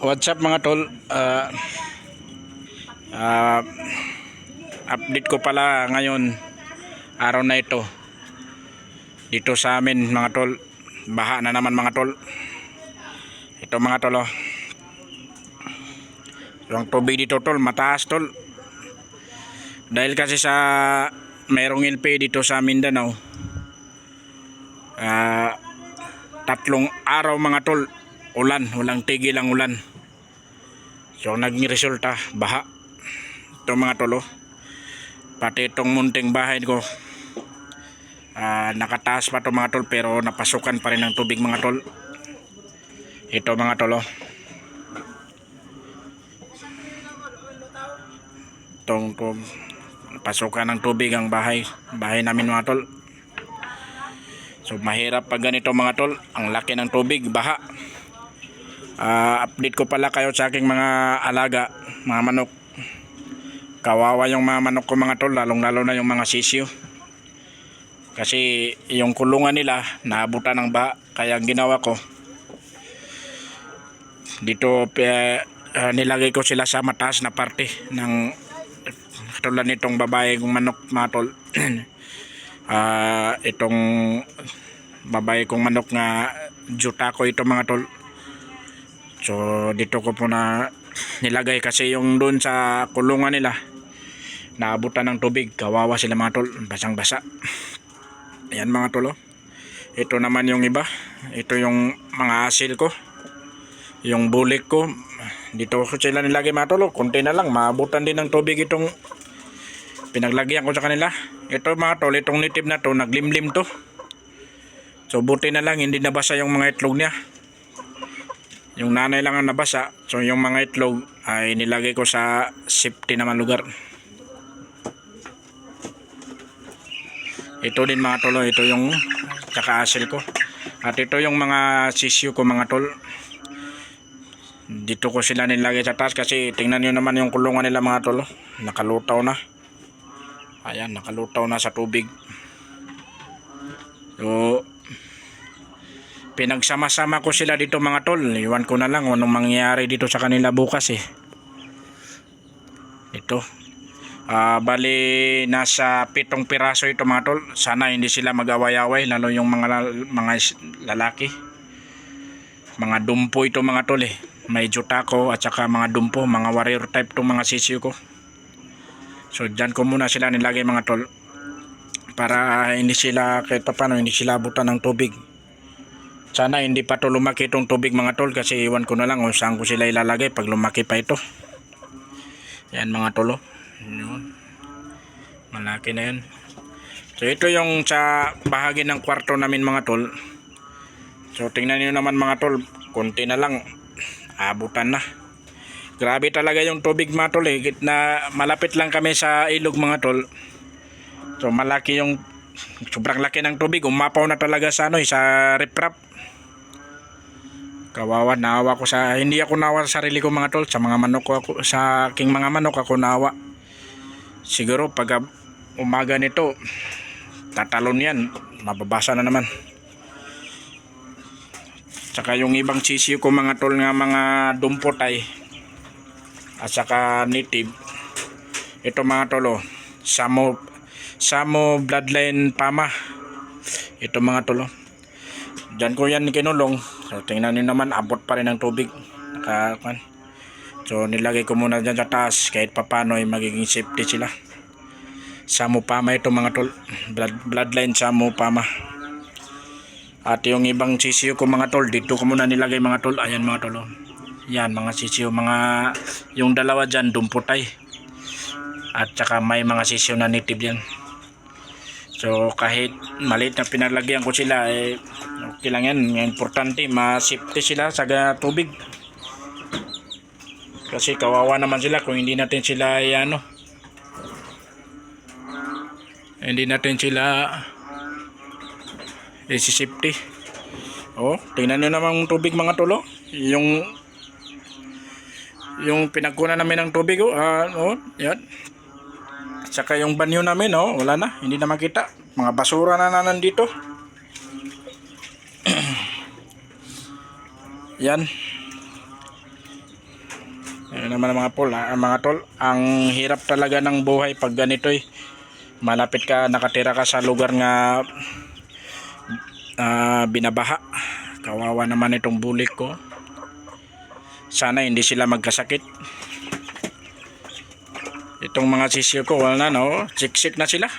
What's up mga tol? Ah, Update ko pala ngayon, araw na ito. Dito sa amin mga tol, baha na naman mga tol. Ito mga tol, oh. Yung tubig dito tol, mataas tol. Dahil kasi sa mayroong LP dito sa Mindanao. Tatlong araw mga tol, ulan, walang tigil ang ulan. So naging resulta, baha. Ito mga tol, oh. Pati itong munting bahay ko, nakataas pa ito mga tol, pero napasukan pa rin ng tubig mga tol. Ito mga tol, oh. Itong pasukan ng tubig ang bahay namin mga tol. So mahirap pag ganito mga tol, ang laki ng tubig, baha. Update ko pala kayo sa aking mga alaga, mga manok. Kawawa yung mga manok ko mga tol, lalong lalo na yung mga sisyo. Kasi yung kulungan nila naabutan ng baha. Kaya ang ginawa ko dito, nilagay ko sila sa mataas na parte ng tulad nitong babae kong manok mga tol. Itong babae kong manok na jutako ito mga tol. So dito ko po na nilagay kasi yung doon sa kulungan nila naabutan ng tubig. Kawawa sila mga tol, basang basa. Ayan mga tol, oh. Ito naman yung iba. Ito yung mga asil ko, yung bulik ko. Dito ko sila nilagay mga tol, oh. Kunti na lang, maabutan din ng tubig itong pinaglagyan ko sa kanila. Ito mga tol, itong native na to, naglimlim to. So buti na lang hindi nabasa yung mga itlog niya. Yung nanay lang ang nabasa. So yung mga itlog ay nilagay ko sa safety naman lugar. Ito din mga tol, ito yung kakaasil ko. At ito yung mga sisyo ko mga tol. Dito ko sila nilagay sa taas kasi tingnan nyo naman yung kulungan nila mga tol. Nakalutaw na. Ayan, nakalutaw na sa tubig. So pinagsama-sama ko sila dito mga tol. Iwan ko na lang kung anong mangyayari dito sa kanila bukas eh. Ito. Bali nasa 7 piraso ito mga tol. Sana hindi sila mag-away-away, lalo yung mga lalaki. Mga dumpo ito mga tol eh. May jutako at saka mga dumpo, mga warrior type itong mga sisyo ko. So dyan ko muna sila nilagay mga tol, para hindi sila kahit paano hindi sila abutan ng tubig. Sana hindi pa to lumaki itong tubig mga tol, kasi iwan ko na lang kung saan ko sila ilalagay pag lumaki pa ito. Yan mga tol, oh. Yun. Malaki na yan. So ito yung sa bahagi ng kwarto namin mga tol. So tingnan niyo naman mga tol, konti na lang abutan na. Grabe talaga yung tubig mga tol eh. Na malapit lang kami sa ilog mga tol. So malaki yung, sobrang laki ng tubig. Umapaw na talaga sa ano, sa riprap. Kawawa, naawa ko sa, hindi ako naawa sa sarili ko mga tol, sa mga manok ko ako, sa aking mga manok ako naawa. Siguro pag umaga nito tatalon yan, mababasa na naman. Saka yung ibang sisiyo ko mga tol nga mga dumpotay at saka native. Ito mga tol, oh. Samo bloodline Pama. Ito mga tol, oh. Diyan ko yan kinulong. So tingnan niyo naman, abot pa rin ang tubig. So nilagay ko muna dyan sa taas kahit papano ay magiging safety sila. Samo Pama ito mga tol, bloodline Samo Pama. At yung ibang sisiyo ko mga tol, dito ko muna nilagay mga tol. Ayan mga tol, oh. Yan mga sisiyo, mga yung dalawa dyan dumputay. At saka may mga sisiyo na native yan. So kahit maliit na pinalagyan ko sila eh, okay lang yan. Importante ma-safety sila sa tubig. Kasi kawawa naman sila kung hindi natin sila safety. Oh, tingnan niyo naman yung tubig mga tol, oh. Yung pinagkunan namin ng tubig, oh, yan. Saka yung banyo namin, oh, wala na, hindi na makita. Mga basura na nandito. Yan. Ayun naman mga tol, ang hirap talaga ng buhay pag ganito eh. Malapit ka, nakatira ka sa lugar nga binabaha. Kawawa naman itong bulik ko. Sana hindi sila magkasakit. Itong mga sisyo ko, wala na, no? Siksik na sila.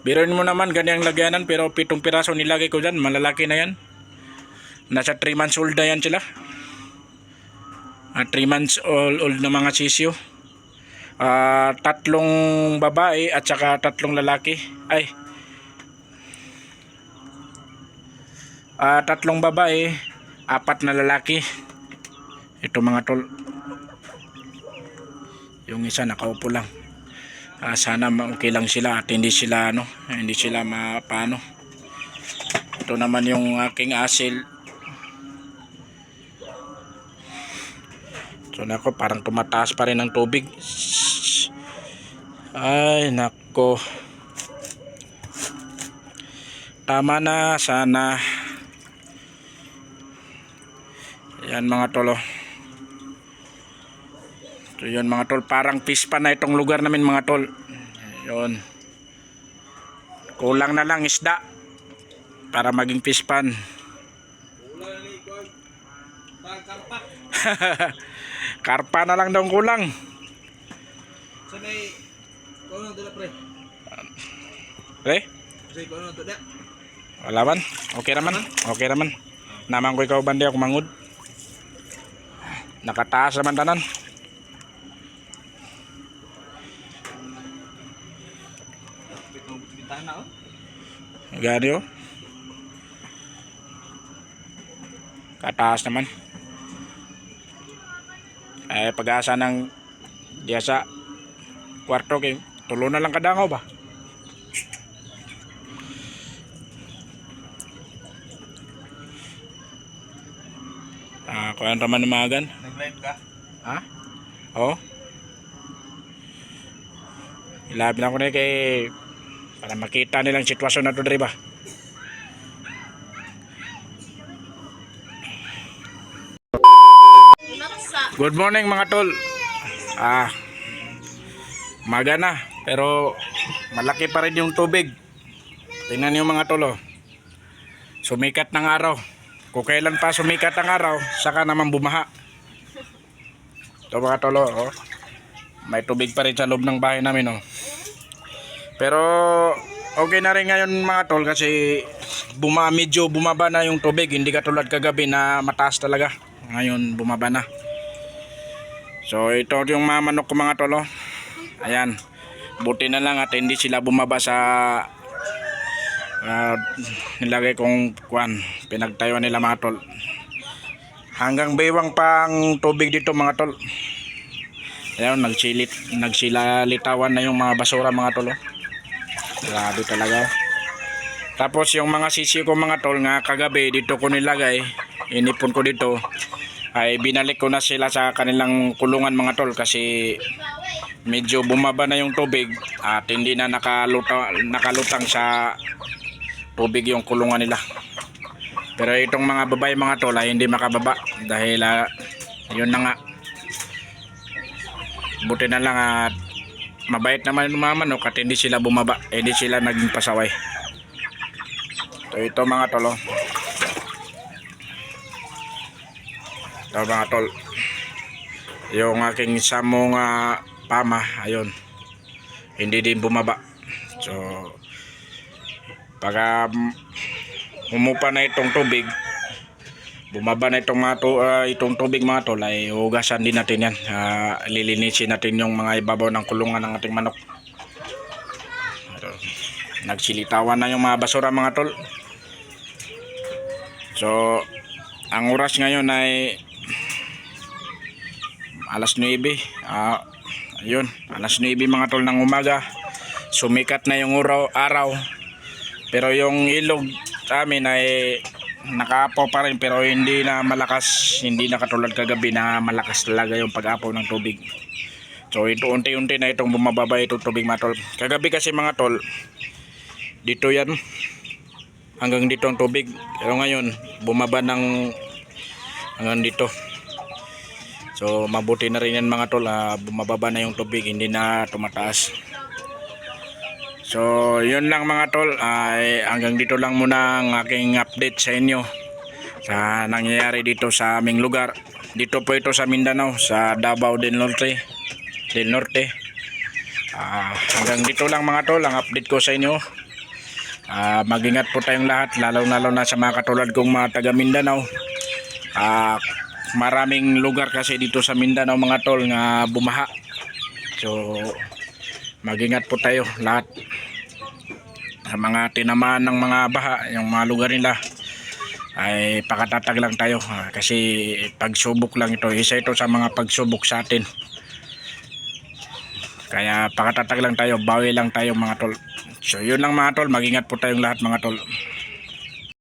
Biruin mo naman ganyang lagyanan, pero 7 piraso nilagay ko dyan. Malalaki na yan. Nasa 3 months old na yan sila. 3 months old na mga sisyo. 3 babae at saka 3 lalaki. Ay, 3 babae, 4 na lalaki. Ito mga tol. Yung isa nakaupo lang. Sana okay lang sila at hindi sila mapano. Ito naman yung aking asil. So nako, parang tumataas pa rin ang tubig. Ay nako. Tama na sana. Yan mga tolo. So yun mga tol, parang pispa na itong lugar namin mga tol. Yun. Kulang na lang isda para maging pispan. Karpa na lang daw kulang. Sa may kono dala pre. Pre? Sa kono to da. Wala man. Okay naman. Okay naman. Naman ko ikaw bandi ako mangud. Nakataas naman tanan. Bintana oh. Gani oh. Kataas naman. Pag-asa ng diya sa kwarto kay tulo na lang kadangaw ba? Kuya naman umagan. Nag-live ka? Ha? Oo. Ilab na ko na kay para makita nilang sitwasyon na to diri ba. Good morning mga tol. Maga na pero malaki pa rin yung tubig. Tingnan niyo mga tol oh. Sumikat ng araw. Kung kailan pa sumikat ang araw, saka naman bumaha. Ito mga tol oh. May tubig pa rin sa loob ng bahay namin oh. Pero okay na rin ngayon mga tol kasi medyo bumaba na yung tubig. Hindi katulad kagabi na mataas talaga. Ngayon bumaba na. So ito yung mga manok ko mga tol oh. Ayan. Buti na lang at hindi sila bumaba sa nilagay kong pinagtayuan nila mga tol. Hanggang baywang pang tubig dito mga tol. Ayan, nagsilalitawan na yung mga basura mga tol oh. Grabe talaga. Tapos yung mga sisi ko mga tol nga kagabi dito ko nilagay, inipon ko dito, ay binalik ko na sila sa kanilang kulungan mga tol kasi medyo bumaba na yung tubig at hindi na nakalutang sa tubig yung kulungan nila. Pero itong mga babae mga tol ay hindi makababa dahil yun na nga. Buti na lang at mabait naman yung mga manok at hindi sila bumaba, hindi sila naging pasaway. So ito mga tol oh. Ito mga tol, yung aking samong pama, ayun, hindi din bumaba. So pag humupa na itong tubig, bumaba na itong tubig mga tol, ay hugasan din natin yan. Lilinisin natin yung mga ibabaw ng kulungan ng ating manok. Nagsilitawan na yung mga basura mga tol. So ang oras ngayon ay alas 9. Ayun, alas 9 mga tol ng umaga. Sumikat na yung araw. Pero yung ilog sa amin ay nakaapaw pa rin pero hindi na malakas, hindi na katulad kagabi na malakas talaga yung pag-apaw ng tubig. So ito unti-unti na itong bumababa itong tubig mga tol. Kagabi kasi mga tol, dito yan, hanggang dito ang tubig. Pero ngayon bumaba ng hanggang dito. So mabuti na rin yan mga tol, bumababa na yung tubig, hindi na tumataas. So yun lang mga tol, ay hanggang dito lang muna ang aking update sa inyo sa nangyayari dito sa aming lugar. Dito po ito sa Mindanao, sa Davao del Norte. Hanggang dito lang mga tol ang update ko sa inyo. Mag-ingat po tayong lahat, lalo na sa mga katulad kong mga taga Mindanao. Maraming lugar kasi dito sa Mindanao mga tol nga bumaha. So mag-ingat po tayo lahat sa mga tinamaan ng mga baha, yung mga lugar nila ay pakatatag lang tayo, kasi pagsubok lang ito, isa ito sa mga pagsubok sa atin, kaya pakatatag lang tayo, bawi lang tayo mga tol. So yun lang mga tol, mag-ingat po tayong lahat mga tol.